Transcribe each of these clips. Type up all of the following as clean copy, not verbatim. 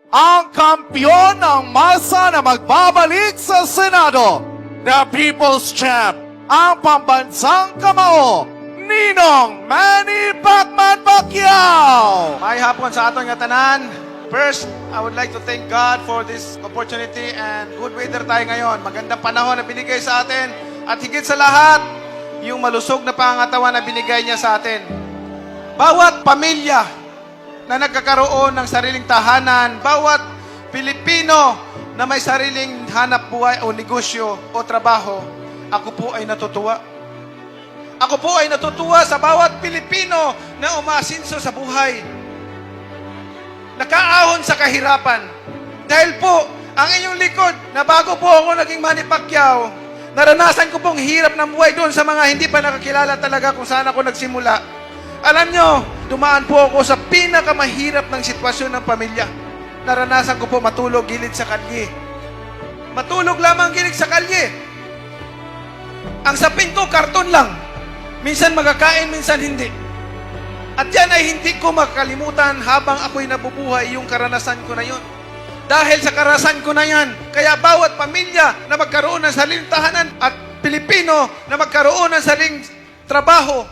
ang kampiyon ng masa na magbabalik sa Senado, the People's Champ, ang pambansang kamao, Ninong Manny Pacman Pacquiao! May hapon sa atong tanan. First, I would like to thank God for this opportunity and good weather tayo ngayon. Magandang panahon na binigay sa atin. At higit sa lahat, yung malusog na pangatawan na binigay niya sa atin. Bawat pamilya na nagkakaroon ng sariling tahanan, bawat Pilipino na may sariling hanap buhay o negosyo o trabaho, ako po ay natutuwa. Ako po ay natutuwa sa bawat Pilipino na umasinso sa buhay. Nakaahon sa kahirapan. Dahil po, ang inyong likod, na bago po ako naging Manny Pacquiao, naranasan ko pong hirap ng buhay doon sa mga hindi pa nakakilala talaga kung saan ako nagsimula. Alam nyo, dumaan po ako sa pinakamahirap ng sitwasyon ng pamilya. Naranasan ko po matulog gilid sa kalye. Matulog lamang gilid sa kalye. Ang sapin ko, karton lang. Minsan magkakain, minsan hindi. At yan ay hindi ko makakalimutan habang ako'y nabubuhay yung karanasan ko na yun. Dahil sa karanasan ko na yan, kaya bawat pamilya na magkaroon ng sariling tahanan at Pilipino na magkaroon ng sariling trabaho,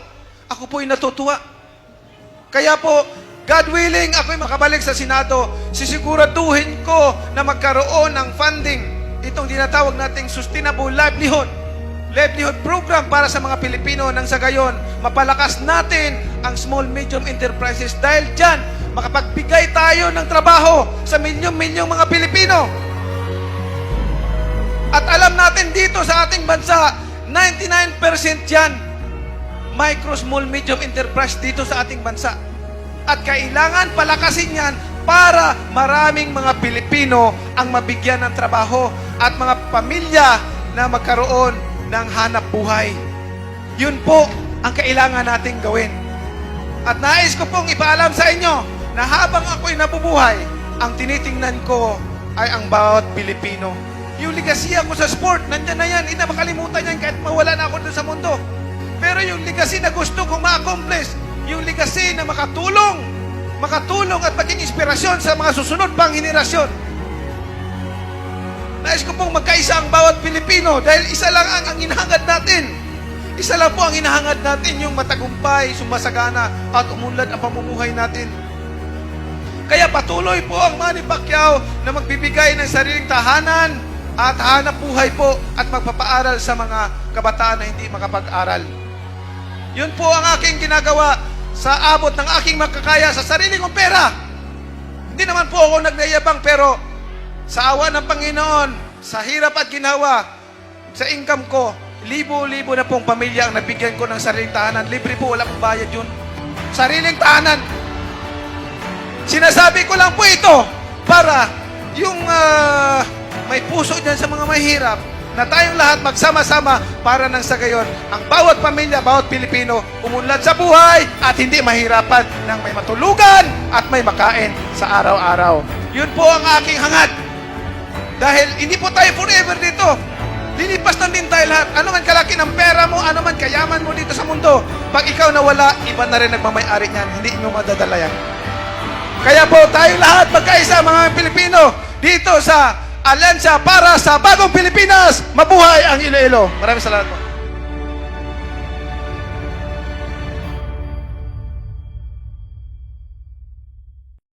ako po'y natutuwa. Kaya po, God willing, ako'y makabalik sa Senado, sisiguraduhin ko na magkaroon ng funding, itong dinatawag nating Sustainable Livelihood program para sa mga Pilipino nang sa gayon, mapalakas natin ang small medium enterprises dahil dyan, makapagbigay tayo ng trabaho sa milyong-milyong mga Pilipino. At alam natin dito sa ating bansa, 99% yan, micro, small, medium enterprise dito sa ating bansa. At kailangan palakasin yan para maraming mga Pilipino ang mabigyan ng trabaho at mga pamilya na magkaroon ng hanap buhay. Yun po ang kailangan nating gawin. At nais ko pong ipaalam sa inyo na habang ako'y nabubuhay, ang tinitingnan ko ay ang bawat Pilipino. Yung ligasiya ko sa sport, nandyan na yan, hindi na makalimutan yan kahit mawala na ako dun sa mundo. Pero yung legacy na gusto kong ma-accomplish, yung legacy na makatulong at maging inspirasyon sa mga susunod pang henerasyon. Nais ko pong magkaisa ang bawat Pilipino dahil isa lang ang hinahangad natin. Isa lang po ang hinahangad natin, yung matagumpay, sumasagana at umunlad ang pamumuhay natin. Kaya patuloy po ang Manny Pacquiao na magbibigay ng sariling tahanan at hanap buhay po at magpapaaral sa mga kabataan na hindi makapag-aral. Yun po ang aking ginagawa sa abot ng aking makakaya sa sarili kong pera. Hindi naman po ako nagnayabang, pero sa awa ng Panginoon, sa hirap at ginawa, sa income ko, libo-libo na pong pamilya ang nabigyan ko ng sariling tahanan. Libre po, wala pong bayad yun. Sariling tahanan. Sinasabi ko lang po ito para yung may puso dyan sa mga mahirap, na tayong lahat magsama-sama para nang sa gayon, ang bawat pamilya, bawat Pilipino, umunlad sa buhay at hindi mahirapan ng may matulugan at may makain sa araw-araw. Yun po ang aking hangad. Dahil hindi po tayo forever dito. Lilipas na din tayo lahat. Ano man kalaki ng pera mo, ano man kayaman mo dito sa mundo, pag ikaw nawala, iba na rin nagmamay-ari niyan. Hindi nyo madadala yan. Kaya po tayo lahat magkaisa, mga Pilipino, dito sa Alyansa para sa Bagong Pilipinas. Mabuhay ang Iloilo. Maraming salamat po.